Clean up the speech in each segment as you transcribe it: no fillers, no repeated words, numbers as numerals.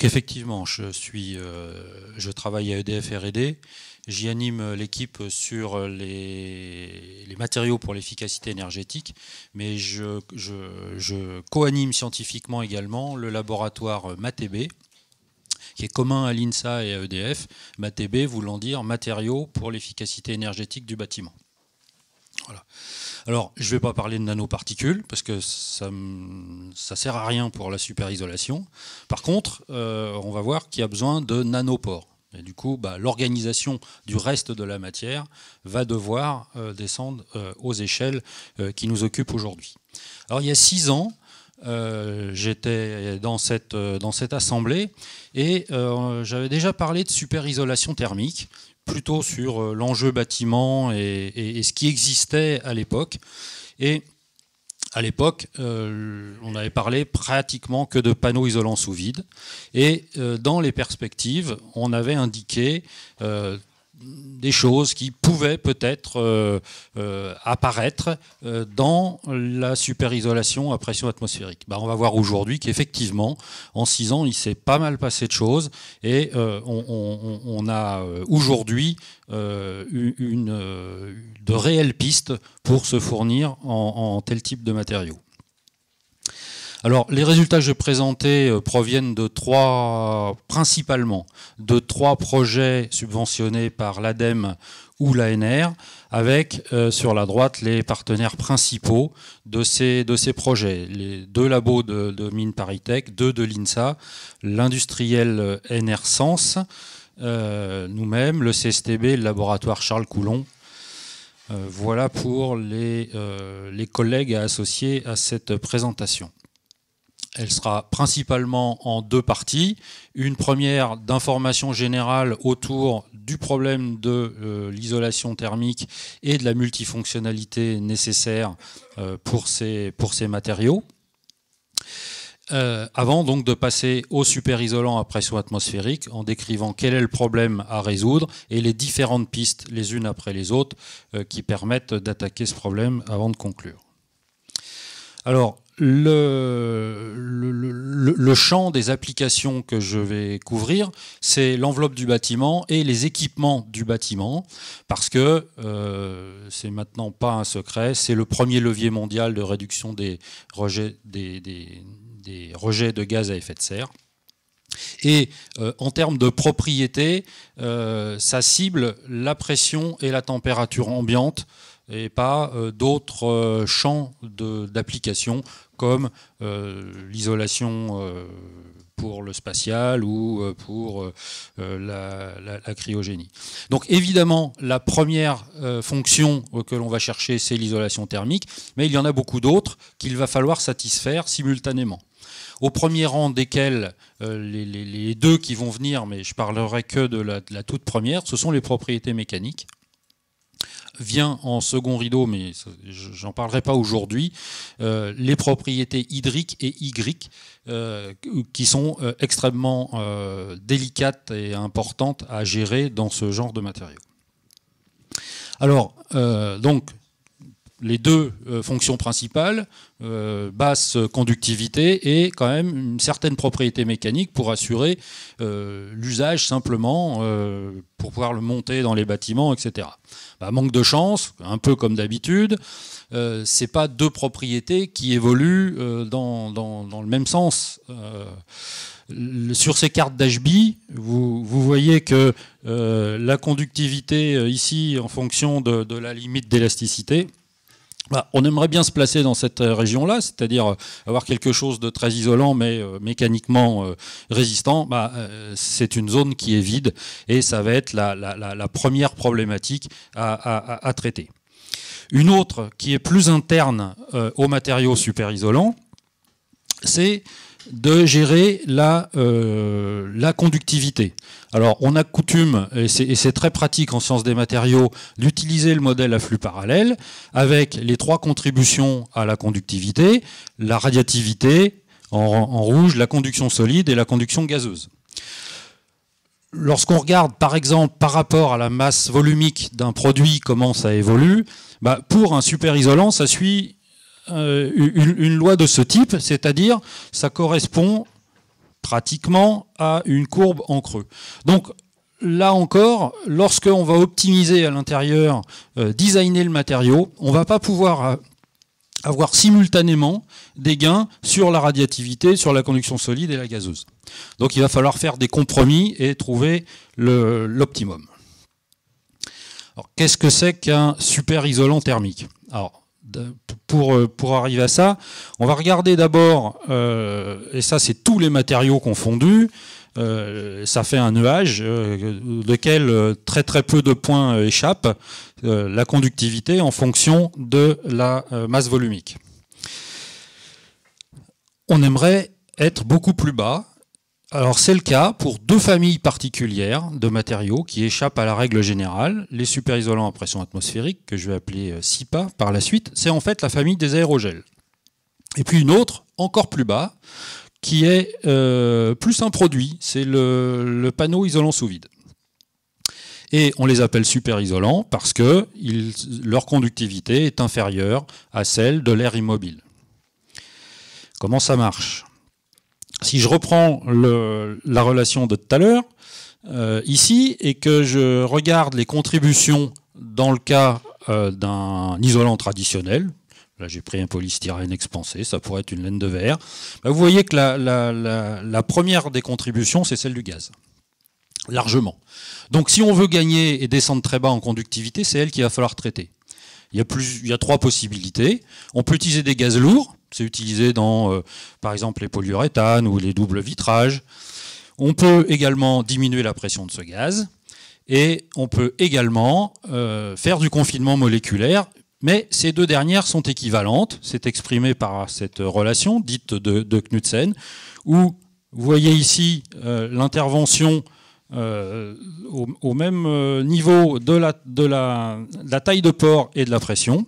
Donc effectivement, je travaille à EDF R&D. J'y anime l'équipe sur les matériaux pour l'efficacité énergétique, mais je co-anime scientifiquement également le laboratoire MATEB, qui est commun à l'INSA et à EDF. MATEB voulant dire matériaux pour l'efficacité énergétique du bâtiment. Voilà. Alors, je ne vais pas parler de nanoparticules, parce que ça ne sert à rien pour la superisolation. Par contre, on va voir qu'il y a besoin de nanopores. Et du coup, l'organisation du reste de la matière va devoir descendre aux échelles qui nous occupent aujourd'hui. Alors, il y a 6 ans, j'étais dans cette assemblée et j'avais déjà parlé de superisolation thermique, plutôt sur l'enjeu bâtiment et ce qui existait à l'époque. Et à l'époque, on avait parlé pratiquement que de panneaux isolants sous vide. Et dans les perspectives, on avait indiqué des choses qui pouvaient peut-être apparaître dans la superisolation à pression atmosphérique. On va voir aujourd'hui qu'effectivement, en 6 ans, il s'est pas mal passé de choses et on a aujourd'hui de réelles pistes pour se fournir en tel type de matériaux. Alors, les résultats que je présentais proviennent principalement de 3 projets subventionnés par l'ADEME ou l'ANR, avec sur la droite les partenaires principaux de ces projets. Les 2 labos de mines ParisTech, 2 de l'INSA, l'industriel NR Sens, nous-mêmes, le CSTB et le laboratoire Charles Coulomb. Voilà pour les collègues à associer à cette présentation. Elle sera principalement en 2 parties. Une première d'information générale autour du problème de l'isolation thermique et de la multifonctionnalité nécessaire pour ces matériaux. Avant donc de passer au superisolant à pression atmosphérique en décrivant quel est le problème à résoudre et les différentes pistes les unes après les autres qui permettent d'attaquer ce problème avant de conclure. Alors, le champ des applications que je vais couvrir, c'est l'enveloppe du bâtiment et les équipements du bâtiment, parce que c'est maintenant pas un secret, c'est le premier levier mondial de réduction des rejets de gaz à effet de serre. Et en termes de propriété, ça cible la pression et la température ambiante et pas d'autres champs d'application comme l'isolation pour le spatial ou pour la cryogénie. Donc évidemment, la première fonction que l'on va chercher, c'est l'isolation thermique, mais il y en a beaucoup d'autres qu'il va falloir satisfaire simultanément. Au premier rang desquels les 2 qui vont venir, mais je parlerai que de la toute première, ce sont les propriétés mécaniques. Vient en second rideau, mais j'en parlerai pas aujourd'hui, les propriétés hydriques et hygriques qui sont extrêmement délicates et importantes à gérer dans ce genre de matériaux. Alors, donc, les 2 fonctions principales, basse conductivité et quand même une certaine propriété mécanique pour assurer l'usage simplement, pour pouvoir le monter dans les bâtiments, etc. Manque de chance, un peu comme d'habitude, c'est pas 2 propriétés qui évoluent dans le même sens. Sur ces cartes d'HB, vous voyez que la conductivité ici, en fonction de la limite d'élasticité, on aimerait bien se placer dans cette région-là, c'est-à-dire avoir quelque chose de très isolant mais mécaniquement résistant. C'est une zone qui est vide et ça va être la première problématique à traiter. Une autre qui est plus interne aux matériaux superisolants, c'est de gérer la conductivité. Alors, on a coutume, et c'est très pratique en sciences des matériaux, d'utiliser le modèle à flux parallèle avec les 3 contributions à la conductivité, la radiativité en rouge, la conduction solide et la conduction gazeuse. Lorsqu'on regarde, par exemple, par rapport à la masse volumique d'un produit, comment ça évolue, pour un superisolant, ça suit une loi de ce type, c'est-à-dire ça correspond pratiquement à une courbe en creux. Donc là encore, lorsqu'on va optimiser à l'intérieur, designer le matériau, on ne va pas pouvoir avoir simultanément des gains sur la radiativité, sur la conduction solide et la gazeuse. Donc il va falloir faire des compromis et trouver l'optimum. Alors qu'est-ce que c'est qu'un super isolant thermique? Alors, pour arriver à ça, on va regarder d'abord, et ça c'est tous les matériaux confondus, ça fait un nuage lequel très très peu de points échappent, la conductivité en fonction de la masse volumique. On aimerait être beaucoup plus bas. Alors c'est le cas pour deux familles particulières de matériaux qui échappent à la règle générale. Les superisolants à pression atmosphérique, que je vais appeler SIPA par la suite, c'est en fait la famille des aérogels. Et puis une autre, encore plus bas, qui est plus un produit, c'est le panneau isolant sous vide. Et on les appelle superisolants parce que leur conductivité est inférieure à celle de l'air immobile. Comment ça marche ? Si je reprends la relation de tout à l'heure, ici, et que je regarde les contributions dans le cas d'un isolant traditionnel, là j'ai pris un polystyrène expansé, ça pourrait être une laine de verre, vous voyez que la première des contributions, c'est celle du gaz, largement. Donc si on veut gagner et descendre très bas en conductivité, c'est elle qu'il va falloir traiter. Il y a trois possibilités. On peut utiliser des gaz lourds, c'est utilisé dans, par exemple, les polyuréthanes ou les doubles vitrages. On peut également diminuer la pression de ce gaz. Et on peut également faire du confinement moléculaire. Mais ces deux dernières sont équivalentes. C'est exprimé par cette relation dite de Knudsen, où vous voyez ici l'intervention au même niveau de la taille de pore et de la pression.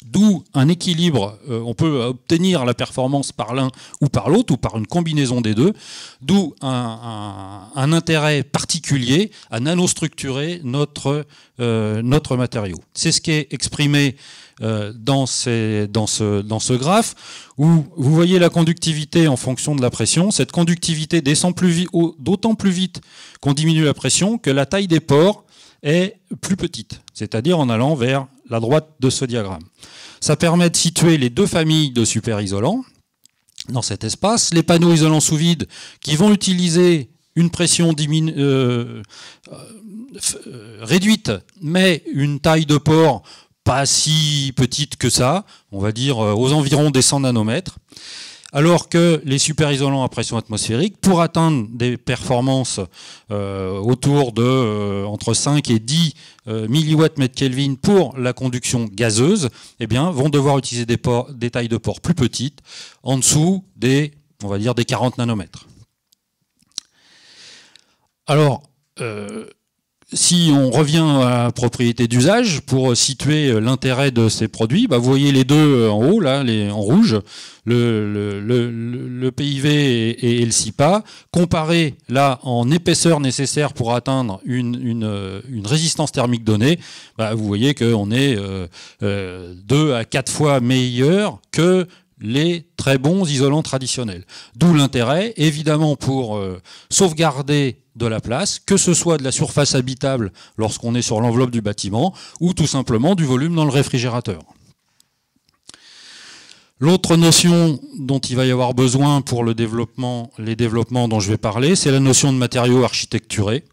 D'où un équilibre, on peut obtenir la performance par l'un ou par l'autre, ou par une combinaison des deux, d'où un intérêt particulier à nanostructurer notre matériau. C'est ce qui est exprimé dans ce graphe, où vous voyez la conductivité en fonction de la pression. Cette conductivité descend d'autant plus vite qu'on diminue la pression que la taille des pores est plus petite, c'est-à-dire en allant vers la droite de ce diagramme. Ça permet de situer les deux familles de superisolants dans cet espace. Les panneaux isolants sous vide qui vont utiliser une pression réduite, mais une taille de pore pas si petite que ça, on va dire aux environs des 100 nanomètres. Alors que les superisolants à pression atmosphérique, pour atteindre des performances autour de entre 5 et 10 milliwatts/mètre-Kelvin pour la conduction gazeuse, eh bien, vont devoir utiliser des tailles de pores plus petites, en dessous on va dire des 40 nanomètres. Alors, si on revient à la propriété d'usage, pour situer l'intérêt de ces produits, vous voyez les deux en haut, là, en rouge, le PIV et le SIPA, comparés là en épaisseur nécessaire pour atteindre une résistance thermique donnée, vous voyez qu'on est 2 à 4 fois meilleur que les très bons isolants traditionnels. D'où l'intérêt, évidemment, pour sauvegarder de la place, que ce soit de la surface habitable lorsqu'on est sur l'enveloppe du bâtiment, ou tout simplement du volume dans le réfrigérateur. L'autre notion dont il va y avoir besoin pour les développements dont je vais parler, c'est la notion de matériaux architecturés.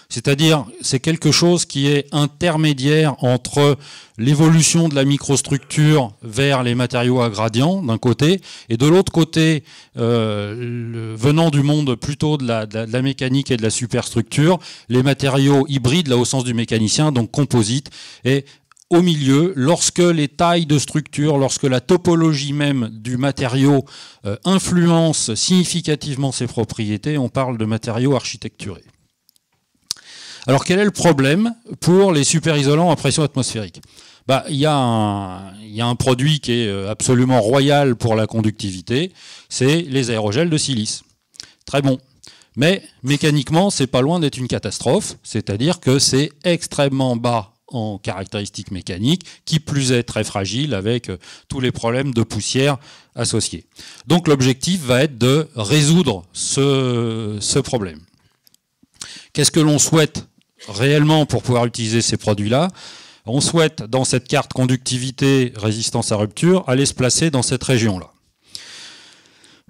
C'est-à-dire, c'est quelque chose qui est intermédiaire entre l'évolution de la microstructure vers les matériaux à gradient, d'un côté, et de l'autre côté, venant du monde plutôt de la mécanique et de la superstructure, les matériaux hybrides, là au sens du mécanicien, donc composites, et au milieu, lorsque les tailles de structure, lorsque la topologie même du matériau influence significativement ses propriétés, on parle de matériaux architecturés. Alors quel est le problème pour les superisolants à pression atmosphérique ? Il y a un produit qui est absolument royal pour la conductivité, c'est les aérogels de silice. Très bon. Mais mécaniquement, c'est pas loin d'être une catastrophe, c'est-à-dire que c'est extrêmement bas en caractéristiques mécaniques, qui plus est très fragile avec tous les problèmes de poussière associés. Donc l'objectif va être de résoudre ce problème. Qu'est-ce que l'on souhaite réellement pour pouvoir utiliser ces produits-là? On souhaite, dans cette carte conductivité, résistance à rupture, aller se placer dans cette région-là.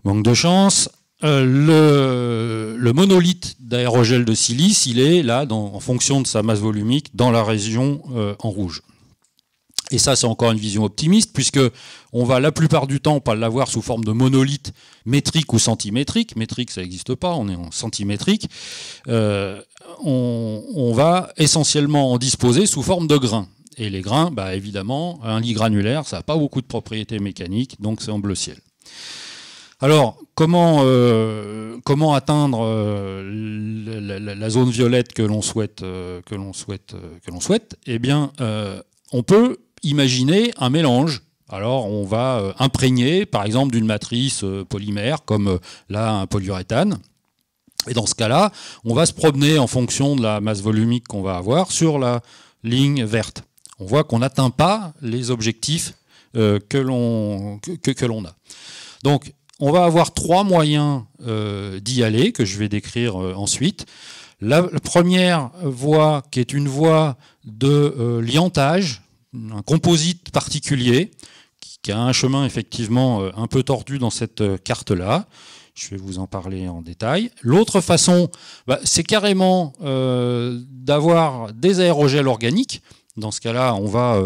Manque de chance. Le monolithe d'aérogel de silice, il est là, en fonction de sa masse volumique, dans la région en rouge. Et ça, c'est encore une vision optimiste, puisque on va la plupart du temps pas l'avoir sous forme de monolithe métrique ou centimétrique. Métrique, ça n'existe pas, on est en centimétrique. On va essentiellement en disposer sous forme de grains. Et les grains, bah, évidemment, un lit granulaire, ça n'a pas beaucoup de propriétés mécaniques, donc c'est en bleu ciel. Alors, comment atteindre la zone violette que l'on souhaite, Eh bien, on peut imaginer un mélange. Alors, on va imprégner, par exemple, d'une matrice polymère, comme là, un polyuréthane. Et dans ce cas-là, on va se promener en fonction de la masse volumique qu'on va avoir sur la ligne verte. On voit qu'on n'atteint pas les objectifs que l'on a. Donc, on va avoir trois moyens d'y aller, que je vais décrire ensuite. La première voie, qui est une voie de liantage, un composite particulier, qui a un chemin effectivement un peu tordu dans cette carte-là. Je vais vous en parler en détail. L'autre façon, c'est carrément d'avoir des aérogels organiques. Dans ce cas-là, on va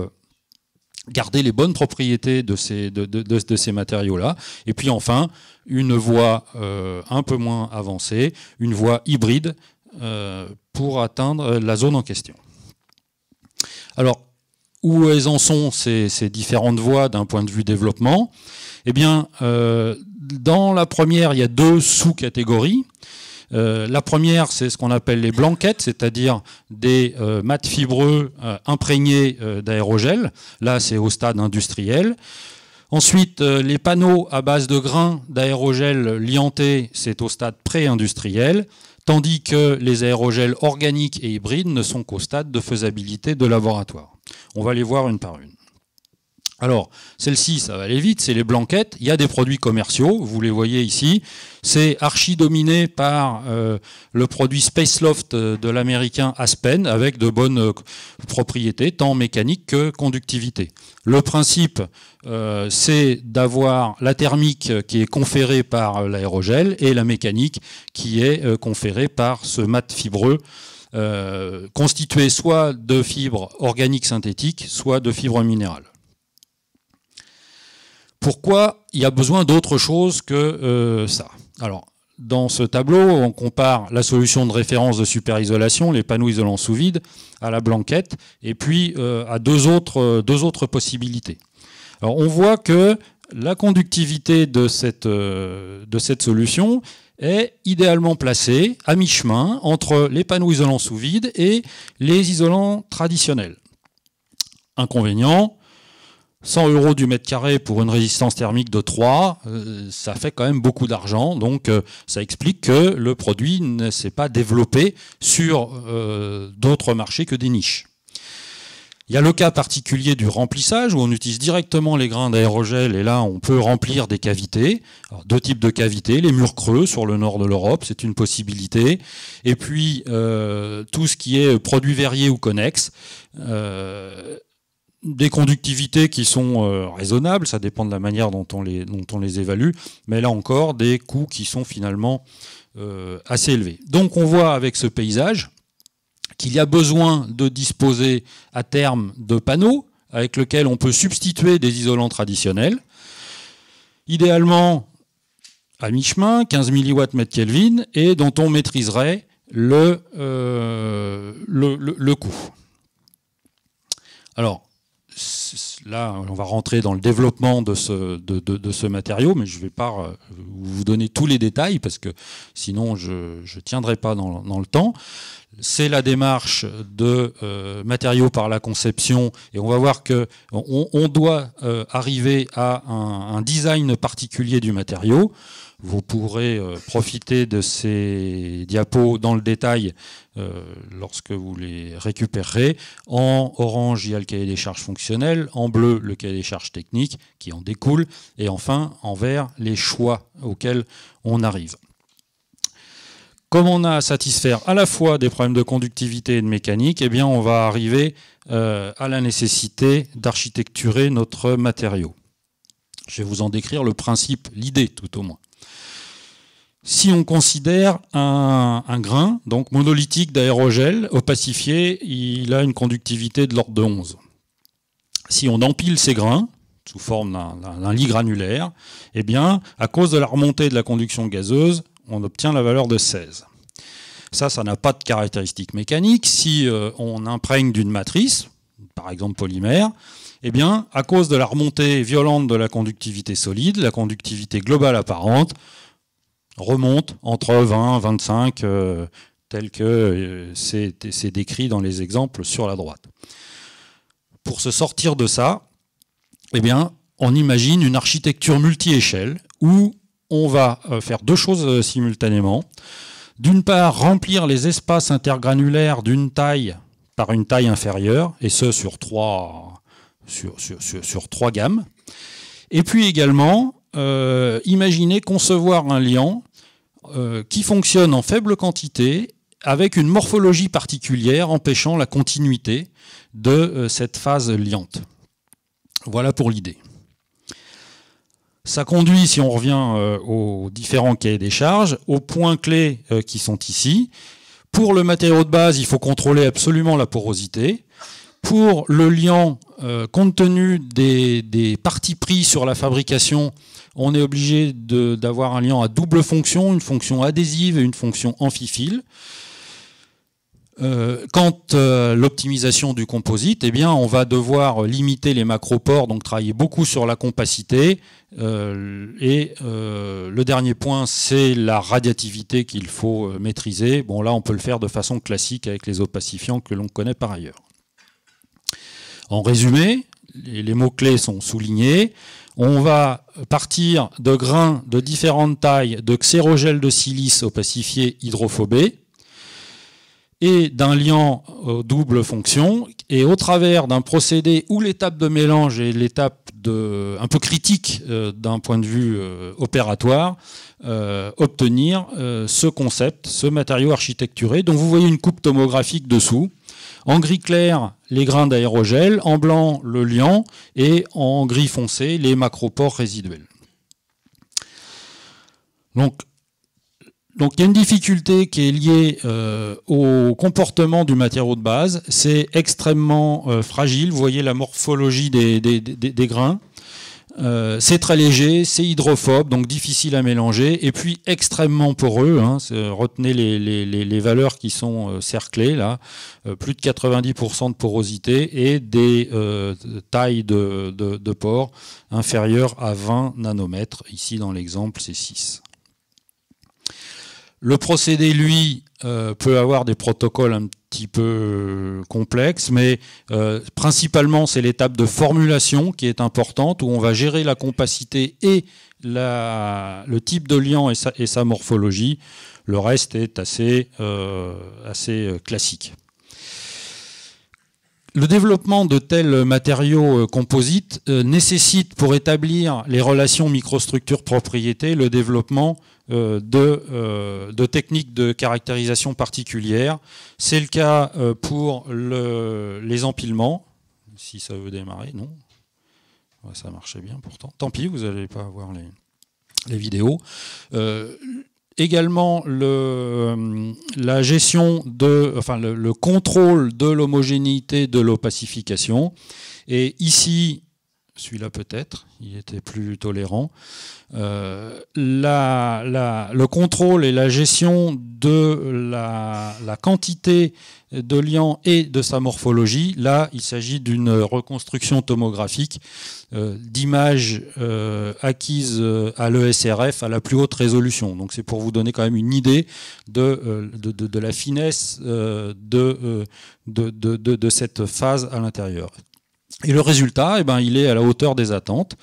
garder les bonnes propriétés de ces matériaux-là. Et puis enfin, une voie un peu moins avancée, une voie hybride pour atteindre la zone en question. Alors, où elles en sont ces différentes voies d'un point de vue développement? Eh bien, dans la première, il y a deux sous-catégories. La première, c'est ce qu'on appelle les blanquettes, c'est-à-dire des mats fibreux imprégnés d'aérogel. Là, c'est au stade industriel. Ensuite, les panneaux à base de grains d'aérogel liantés, c'est au stade pré-industriel, tandis que les aérogels organiques et hybrides ne sont qu'au stade de faisabilité de laboratoire. On va les voir une par une. Alors, celle-ci, ça va aller vite, c'est les blanquettes. Il y a des produits commerciaux, vous les voyez ici. C'est archi dominé par le produit Spaceloft de l'américain Aspen, avec de bonnes propriétés, tant mécaniques que conductivité. Le principe, c'est d'avoir la thermique qui est conférée par l'aérogel et la mécanique qui est conférée par ce mat fibreux, constitué soit de fibres organiques synthétiques, soit de fibres minérales. Pourquoi il y a besoin d'autre chose que ça? Alors, dans ce tableau, on compare la solution de référence de superisolation, les panneaux isolants sous vide, à la blanquette, et puis à deux autres possibilités. Alors, on voit que la conductivité de cette solution est idéalement placée à mi-chemin entre les panneaux isolants sous vide et les isolants traditionnels. Inconvénient, 100 € du mètre carré pour une résistance thermique de 3, ça fait quand même beaucoup d'argent, donc ça explique que le produit ne s'est pas développé sur d'autres marchés que des niches. Il y a le cas particulier du remplissage, où on utilise directement les grains d'aérogel, et là on peut remplir des cavités. Alors, deux types de cavités, les murs creux sur le nord de l'Europe, c'est une possibilité, et puis tout ce qui est produits verriers ou connexes, des conductivités qui sont raisonnables, ça dépend de la manière dont on les évalue, mais là encore, des coûts qui sont finalement assez élevés. Donc on voit avec ce paysage qu'il y a besoin de disposer à terme de panneaux avec lesquels on peut substituer des isolants traditionnels, idéalement à mi-chemin, 15 mW/Kelvin, et dont on maîtriserait le coût. Alors, là, on va rentrer dans le développement de ce matériau, mais je ne vais pas vous donner tous les détails, parce que sinon je ne tiendrai pas dans le temps. c'est la démarche de matériaux par la conception, et on va voir qu'on doit arriver à un design particulier du matériau. Vous pourrez profiter de ces diapos dans le détail lorsque vous les récupérerez. En orange, il y a le cahier des charges fonctionnel, en bleu, le cahier des charges techniques qui en découle, et enfin, en vert, les choix auxquels on arrive. Comme on a à satisfaire à la fois des problèmes de conductivité et de mécanique, eh bien on va arriver à la nécessité d'architecturer notre matériau. Je vais vous en décrire le principe, l'idée tout au moins. Si on considère un grain, donc monolithique d'aérogel opacifié, il a une conductivité de l'ordre de 11. Si on empile ces grains, sous forme d'un lit granulaire, eh bien, à cause de la remontée de la conduction gazeuse, on obtient la valeur de 16. Ça n'a pas de caractéristiques mécaniques. Si on imprègne d'une matrice, par exemple polymère, eh bien, à cause de la remontée violente de la conductivité solide, la conductivité globale apparente remonte entre 20 et 25, tel que c'est décrit dans les exemples sur la droite. Pour se sortir de ça, eh bien, on imagine une architecture multi-échelle où on va faire deux choses simultanément. D'une part, remplir les espaces intergranulaires d'une taille par une taille inférieure, et ce sur trois gammes. Et puis également, imaginer concevoir un liant qui fonctionne en faible quantité avec une morphologie particulière empêchant la continuité de cette phase liante. Voilà pour l'idée. Ça conduit, si on revient aux différents cahiers des charges, aux points clés qui sont ici. Pour le matériau de base, il faut contrôler absolument la porosité. Pour le liant, compte tenu des partis pris sur la fabrication, on est obligé d'avoir un liant à double fonction, une fonction adhésive et une fonction amphiphiles. Quant à l'optimisation du composite, eh bien, on va devoir limiter les macropores, donc travailler beaucoup sur la compacité. Le dernier point, c'est la radiativité qu'il faut maîtriser. Bon, là, on peut le faire de façon classique avec les opacifiants que l'on connaît par ailleurs. En résumé, les mots-clés sont soulignés. On va partir de grains de différentes tailles de xérogel de silice opacifié hydrophobé et d'un liant double fonction, et au travers d'un procédé où l'étape de mélange est l'étape un peu critique d'un point de vue opératoire, obtenir ce concept, ce matériau architecturé, dont vous voyez une coupe tomographique dessous. En gris clair, les grains d'aérogel, en blanc, le liant, et en gris foncé, les macropores résiduels. Donc il y a une difficulté qui est liée au comportement du matériau de base. C'est extrêmement fragile. Vous voyez la morphologie des grains. C'est très léger, c'est hydrophobe, donc difficile à mélanger, et puis extrêmement poreux. Retenez les valeurs qui sont cerclées là, plus de 90% de porosité et des tailles de pores inférieures à 20 nanomètres. Ici dans l'exemple, c'est 6. Le procédé, lui, peut avoir des protocoles un petit peu complexes, mais principalement, c'est l'étape de formulation qui est importante, où on va gérer la compacité et le type de liant et sa morphologie. Le reste est assez classique. Le développement de tels matériaux composites nécessite, pour établir les relations microstructure-propriété, le développement de techniques de caractérisation particulières. C'est le cas pour les empilements. Si ça veut démarrer, non. Ouais, ça marchait bien pourtant. Tant pis, vous n'allez pas avoir les vidéos. Également la gestion le contrôle de l'homogénéité de l'opacification. Et ici, celui-là peut-être, il était plus tolérant. Le contrôle et la gestion de la quantité de liant et de sa morphologie, là il s'agit d'une reconstruction tomographique d'images acquises à l'ESRF à la plus haute résolution. Donc c'est pour vous donner quand même une idée de la finesse de cette phase à l'intérieur. Et le résultat, il est à la hauteur des attentes,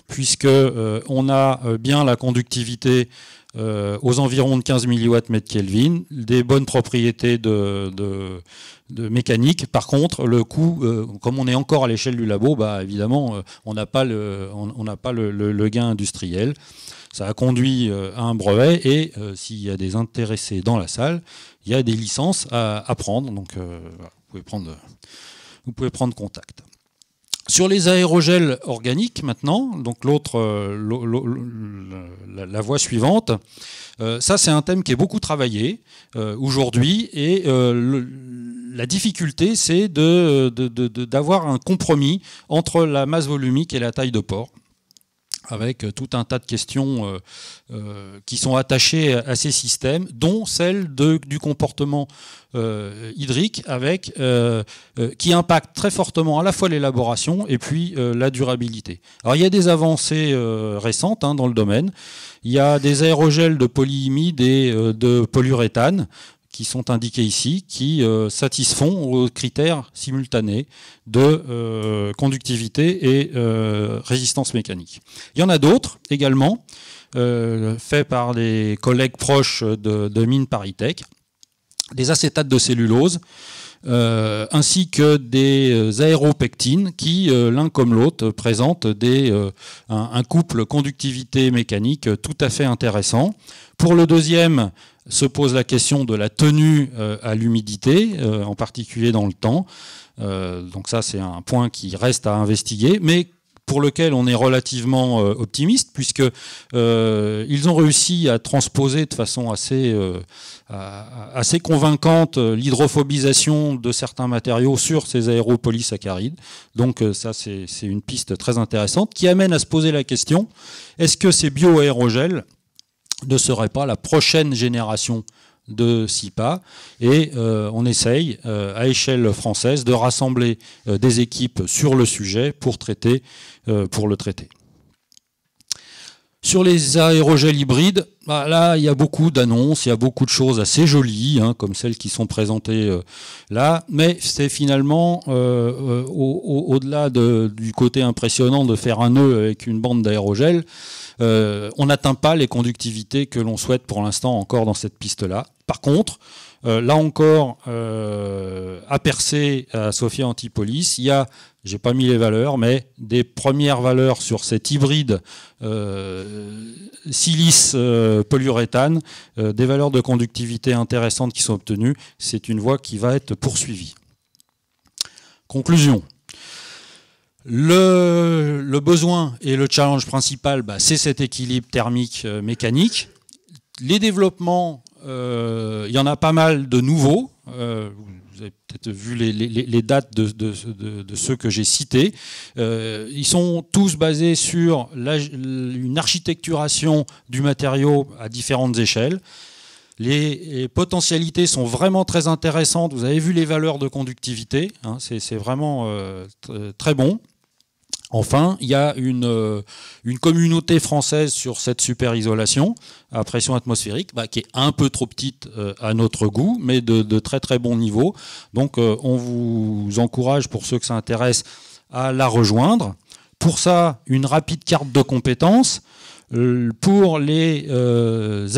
puisque on a bien la conductivité aux environs de 15 mW/Kelvin, des bonnes propriétés de mécanique. Par contre, le coût, comme on est encore à l'échelle du labo, évidemment, on n'a pas le gain industriel. Ça a conduit à un brevet et s'il y a des intéressés dans la salle, il y a des licences à prendre. Donc, vous pouvez prendre contact. Sur les aérogels organiques maintenant, donc la voie suivante, ça c'est un thème qui est beaucoup travaillé aujourd'hui et la difficulté c'est d'avoir un compromis entre la masse volumique et la taille de pore, avec tout un tas de questions qui sont attachées à ces systèmes, dont celle du comportement hydrique, qui impacte très fortement à la fois l'élaboration et puis la durabilité. Alors il y a des avancées récentes dans le domaine. Il y a des aérogels de polyimide et de polyuréthane qui sont indiqués ici, qui satisfont aux critères simultanés de conductivité et résistance mécanique. Il y en a d'autres également, faits par des collègues proches de Mines ParisTech, des acétates de cellulose, ainsi que des aéropectines qui, l'un comme l'autre, présentent un couple conductivité mécanique tout à fait intéressant. Pour le deuxième, se pose la question de la tenue à l'humidité, en particulier dans le temps. Donc ça, c'est un point qui reste à investiguer, mais pour lequel on est relativement optimiste, puisque ils ont réussi à transposer de façon assez convaincante l'hydrophobisation de certains matériaux sur ces aéropolysaccharides. Donc ça, c'est une piste très intéressante qui amène à se poser la question, est-ce que ces bioaérogels ne serait pas la prochaine génération de SIPA, et on essaye à échelle française de rassembler des équipes sur le sujet pour le traiter. Sur les aérogels hybrides, là il y a beaucoup d'annonces, il y a beaucoup de choses assez jolies, comme celles qui sont présentées là, mais c'est finalement au-delà du côté impressionnant de faire un nœud avec une bande d'aérogel, on n'atteint pas les conductivités que l'on souhaite pour l'instant encore dans cette piste-là. Par contre, là encore, à percer à Sophia Antipolis, il y a, j'ai pas mis les valeurs, mais des premières valeurs sur cet hybride silice polyuréthane, des valeurs de conductivité intéressantes qui sont obtenues. C'est une voie qui va être poursuivie. Conclusion. Le besoin et le challenge principal, c'est cet équilibre thermique mécanique. Les développements, il y en a pas mal de nouveaux. Vous avez peut-être vu les dates de ceux que j'ai cités. Ils sont tous basés sur une architecturation du matériau à différentes échelles. Les potentialités sont vraiment très intéressantes. Vous avez vu les valeurs de conductivité. C'est vraiment très bon. Enfin, il y a une communauté française sur cette super isolation à pression atmosphérique qui est un peu trop petite à notre goût, mais de très très bon niveau. Donc on vous encourage, pour ceux que ça intéresse, à la rejoindre. Pour ça, une rapide carte de compétences. Pour les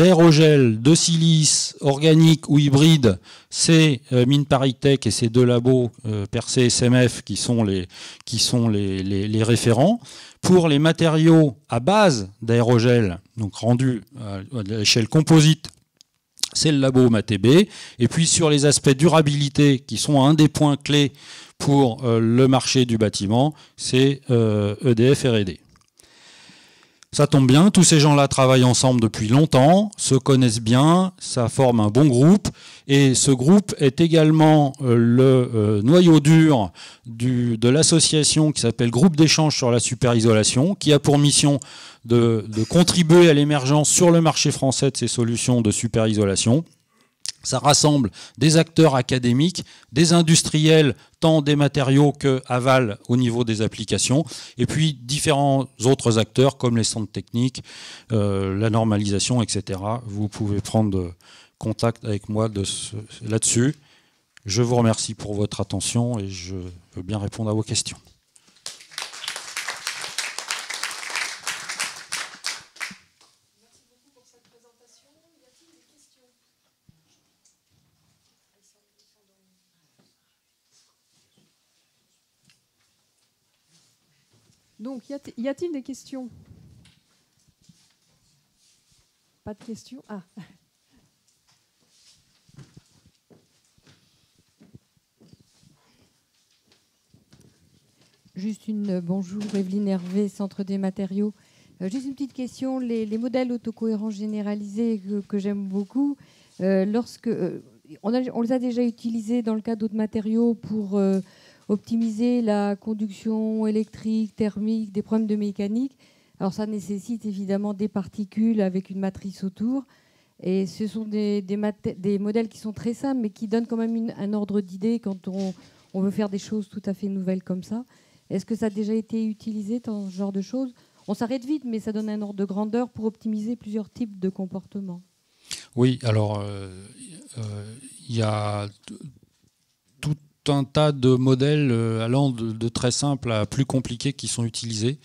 aérogels de silice organique ou hybride, c'est Mines ParisTech et ces deux labos Percé et SMF qui sont les référents. Pour les matériaux à base d'aérogels, donc rendus à l'échelle composite, c'est le labo MATB. Et puis sur les aspects durabilité, qui sont un des points clés pour le marché du bâtiment, c'est EDF R&D. Ça tombe bien, tous ces gens-là travaillent ensemble depuis longtemps, se connaissent bien, ça forme un bon groupe, et ce groupe est également le noyau dur de l'association qui s'appelle Groupe d'échange sur la superisolation, qui a pour mission de contribuer à l'émergence sur le marché français de ces solutions de superisolation. Ça rassemble des acteurs académiques, des industriels, tant des matériaux que aval au niveau des applications, et puis différents autres acteurs comme les centres techniques, la normalisation, etc. Vous pouvez prendre contact avec moi là-dessus. Je vous remercie pour votre attention et je veux bien répondre à vos questions. Donc, y a-t-il des questions? Pas de questions? Ah. Juste bonjour, Evelyne Hervé, Centre des matériaux. Juste une petite question. Les modèles autocohérents généralisés que j'aime beaucoup, on les a déjà utilisés dans le cas d'autres matériaux pour optimiser la conduction électrique, thermique, des problèmes de mécanique. Alors ça nécessite évidemment des particules avec une matrice autour. Et ce sont des modèles qui sont très simples, mais qui donnent quand même un ordre d'idée quand on veut faire des choses tout à fait nouvelles comme ça. Est-ce que ça a déjà été utilisé dans ce genre de choses? On s'arrête vite, mais ça donne un ordre de grandeur pour optimiser plusieurs types de comportements. Oui, alors il y a tout un tas de modèles allant de très simples à plus compliqués qui sont utilisés.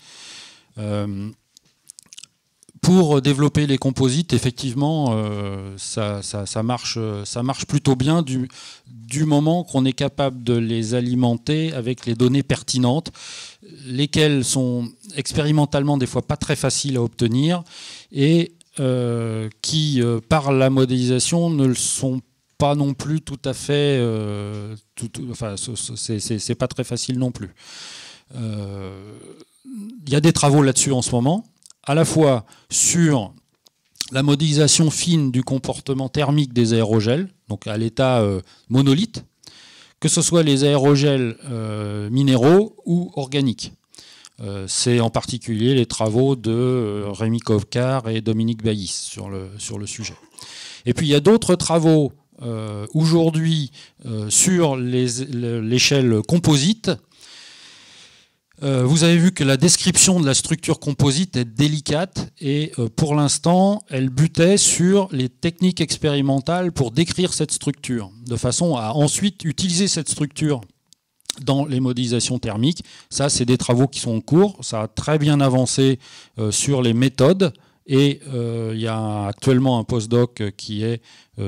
Pour développer les composites, effectivement, ça marche plutôt bien du moment qu'on est capable de les alimenter avec les données pertinentes, lesquelles sont expérimentalement des fois pas très faciles à obtenir et qui, par la modélisation, ne le sont pas non plus tout à fait... enfin, c'est pas très facile non plus. Il y a des travaux là-dessus en ce moment, à la fois sur la modélisation fine du comportement thermique des aérogels, donc à l'état monolithe, que ce soit les aérogels minéraux ou organiques. C'est en particulier les travaux de Rémi Kovkar et Dominique Baillis sur le sujet. Et puis il y a d'autres travaux aujourd'hui sur l'échelle composite. Vous avez vu que la description de la structure composite est délicate et pour l'instant, elle butait sur les techniques expérimentales pour décrire cette structure, de façon à ensuite utiliser cette structure dans les modélisations thermiques. Ça, c'est des travaux qui sont en cours. Ça a très bien avancé sur les méthodes et il y a actuellement un postdoc qui est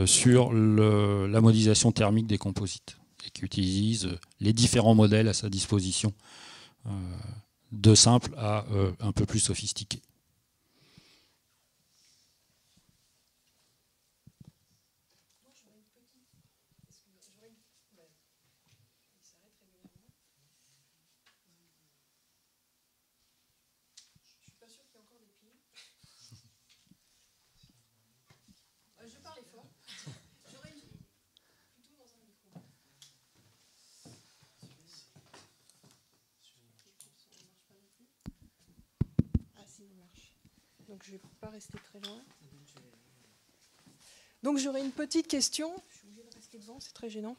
sur la modélisation thermique des composites et qui utilise les différents modèles à sa disposition. De simple à un peu plus sophistiqué. Je parle fort. J'aurais plutôt dans un micro. Ah si, il marche. Donc je ne vais pas rester très loin. Donc j'aurais une petite question. Je suis obligée de rester devant, c'est très gênant.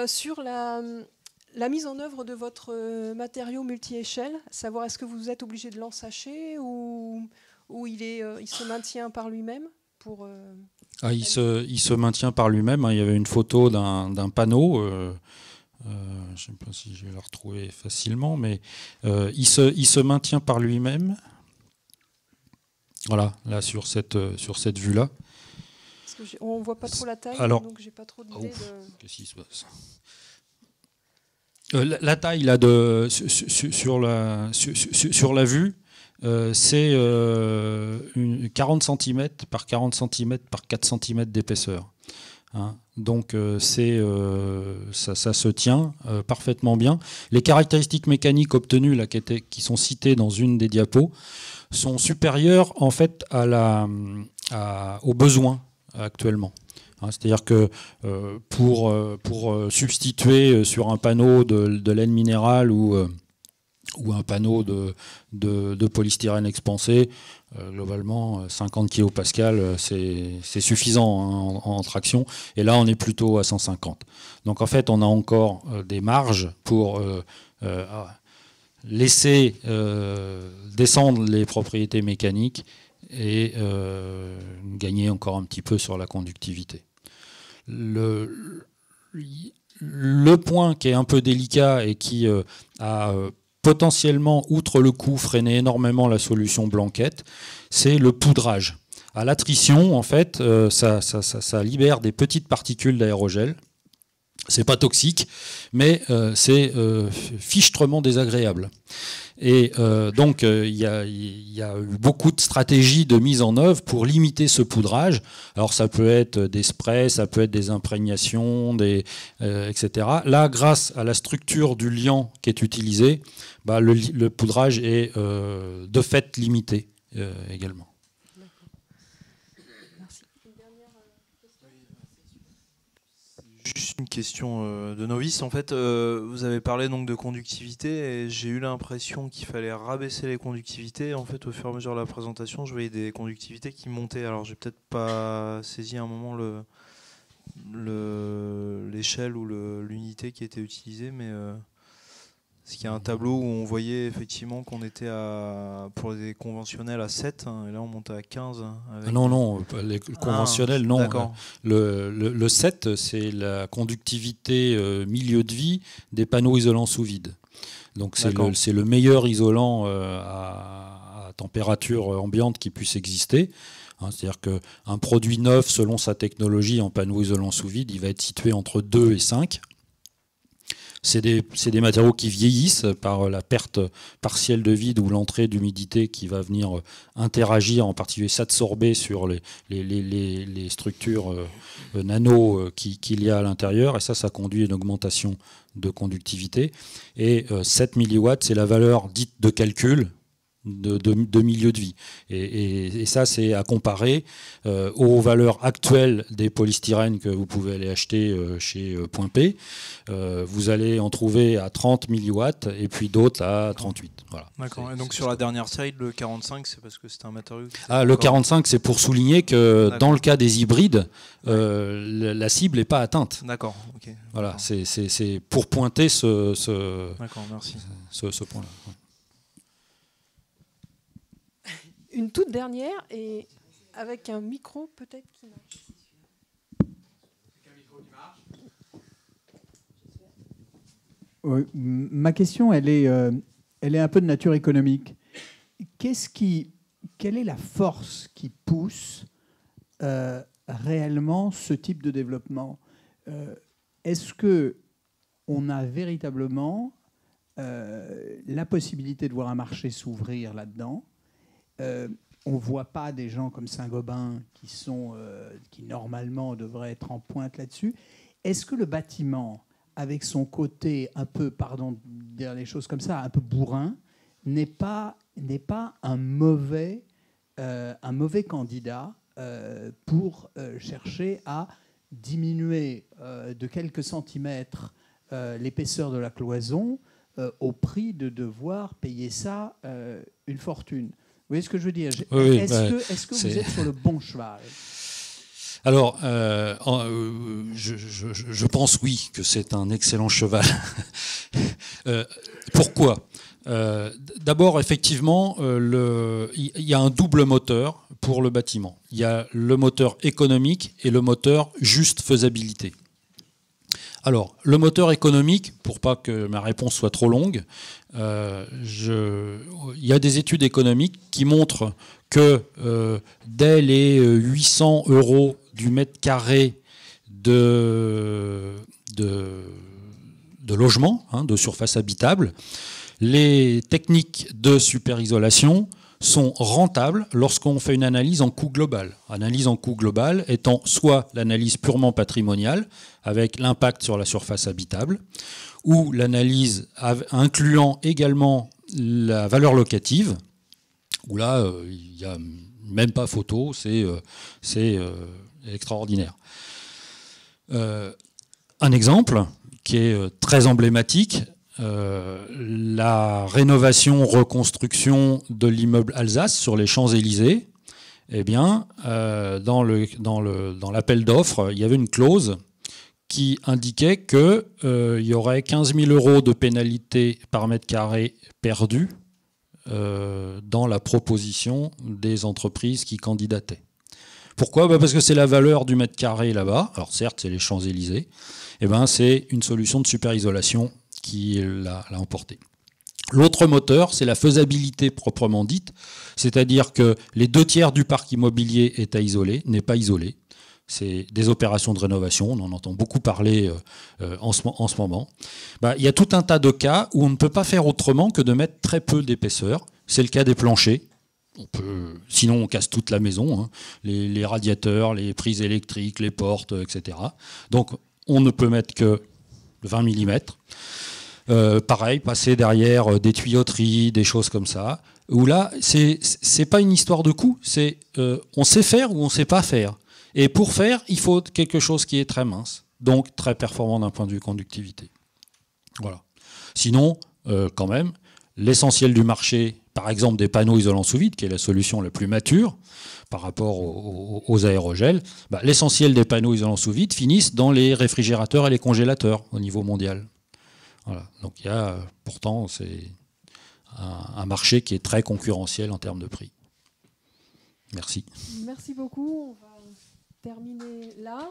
Sur la mise en œuvre de votre matériau multi-échelle, savoir est-ce que vous êtes obligé de l'ensacher ou il se maintient par lui-même pour, il se maintient par lui-même. Il y avait une photo d'un panneau. Je ne sais pas si je vais la retrouver facilement, mais il se maintient par lui-même. Voilà, là sur cette vue-là. On ne voit pas trop la taille, alors, donc j'ai pas trop d'idée de... Qu'est-ce qui se passe ? La taille là, sur la vue, c'est 40 cm par 40 cm par 4 cm d'épaisseur. hein. Donc ça se tient parfaitement bien. Les caractéristiques mécaniques obtenues là, qui sont citées dans une des diapos sont supérieures en fait aux besoins actuellement. Hein, c'est-à-dire que pour substituer sur un panneau de laine minérale ou un panneau de polystyrène expansé, globalement 50 kPa c'est suffisant, hein, en traction, et là on est plutôt à 150. Donc en fait on a encore des marges pour laisser descendre les propriétés mécaniques et gagner encore un petit peu sur la conductivité. Le point qui est un peu délicat et qui a potentiellement, outre le coût, freiné énormément la solution blanquette, c'est le poudrage. À l'attrition, en fait, ça libère des petites particules d'aérogel. C'est pas toxique, mais c'est fichtrement désagréable. Et donc, il y a eu beaucoup de stratégies de mise en œuvre pour limiter ce poudrage. Alors, ça peut être des sprays, ça peut être des imprégnations, etc. Là, grâce à la structure du liant qui est utilisé, le poudrage est de fait limité également. Juste une question de novice. En fait, vous avez parlé donc de conductivité et j'ai eu l'impression qu'il fallait rabaisser les conductivités. En fait, au fur et à mesure de la présentation, je voyais des conductivités qui montaient. Alors, j'ai peut-être pas saisi à un moment l'échelle ou l'unité qui était utilisée, mais parce qu'il y a un tableau où on voyait effectivement qu'on était pour les conventionnels à 7, hein, et là on montait à 15. Avec non, les conventionnels, non. D'accord. Le 7, c'est la conductivité milieu de vie des panneaux isolants sous vide. Donc c'est le meilleur isolant à température ambiante qui puisse exister. Hein, c'est-à-dire qu'un produit neuf, selon sa technologie en panneau isolant sous vide, il va être situé entre 2 et 5. C'est des matériaux qui vieillissent par la perte partielle de vide ou l'entrée d'humidité qui va venir interagir, en particulier s'absorber sur les structures nano qu'il y a à l'intérieur. Et ça conduit à une augmentation de conductivité. Et 7 mW, c'est la valeur dite de calcul de milieu de vie. Et ça, c'est à comparer aux valeurs actuelles des polystyrènes que vous pouvez aller acheter chez Point P. Vous allez en trouver à 30 mW et puis d'autres à 38. Voilà. D'accord. Et donc sur la dernière slide, le 45, c'est parce que c'était un matériau... Le 45, c'est pour souligner que dans le cas des hybrides, la cible n'est pas atteinte. D'accord. Okay. Voilà, c'est pour pointer D'accord, merci. ce point-là. Ouais. Une toute dernière, et avec un micro peut-être qui marche. Oui, ma question, elle est un peu de nature économique. Quelle est la force qui pousse réellement ce type de développement? Est-ce qu'on a véritablement la possibilité de voir un marché s'ouvrir là-dedans? On ne voit pas des gens comme Saint-Gobain qui normalement devraient être en pointe là-dessus. Est-ce que le bâtiment, avec son côté un peu, pardon de dire les choses comme ça, un peu bourrin, n'est pas un mauvais candidat pour chercher à diminuer de quelques centimètres l'épaisseur de la cloison au prix de devoir payer ça une fortune? Vous voyez ce que je veux dire? Oui, est-ce que vous êtes sur le bon cheval? Alors, je pense oui que c'est un excellent cheval. Pourquoi? D'abord, effectivement, il y a un double moteur pour le bâtiment. Il y a le moteur économique et le moteur juste faisabilité. Alors, le moteur économique, pour pas que ma réponse soit trop longue, il y a des études économiques qui montrent que dès les 800 € du mètre carré de logement, de surface habitable, les techniques de superisolation sont rentables lorsqu'on fait une analyse en coût global. Analyse en coût global étant soit l'analyse purement patrimoniale, avec l'impact sur la surface habitable, ou l'analyse incluant également la valeur locative, où là, il n'y a même pas photo, c'est extraordinaire. Un exemple qui est très emblématique, la rénovation-reconstruction de l'immeuble Alsace sur les Champs-Élysées. Eh bien, dans l'appel d'offres, il y avait une clause qui indiquait qu'il y aurait 15 000 € de pénalité par mètre carré perdu dans la proposition des entreprises qui candidataient. Pourquoi ? Parce que c'est la valeur du mètre carré là-bas. Alors certes, c'est les Champs-Élysées. Eh ben, c'est une solution de super-isolation qui l'a emporté. L'autre moteur, c'est la faisabilité proprement dite, c'est-à-dire que les 2/3 du parc immobilier est à isoler, n'est pas isolé. C'est des opérations de rénovation, on en entend beaucoup parler en ce moment. Il y a tout un tas de cas où on ne peut pas faire autrement que de mettre très peu d'épaisseur. C'est le cas des planchers. Sinon, on casse toute la maison, hein. Les radiateurs, les prises électriques, les portes, etc. Donc, on ne peut mettre que 20 mm. Pareil, passer derrière des tuyauteries, des choses comme ça, où là, c'est pas une histoire de coût, c'est on sait faire ou on sait pas faire. Et pour faire, il faut quelque chose qui est très mince, donc très performant d'un point de vue conductivité. Voilà. Sinon, quand même, l'essentiel du marché, par exemple des panneaux isolants sous vide, qui est la solution la plus mature par rapport aux aérogels, l'essentiel des panneaux isolants sous vide finissent dans les réfrigérateurs et les congélateurs au niveau mondial. Voilà. Donc il y a pourtant c'est un marché qui est très concurrentiel en termes de prix. Merci. Merci beaucoup. On va terminer là.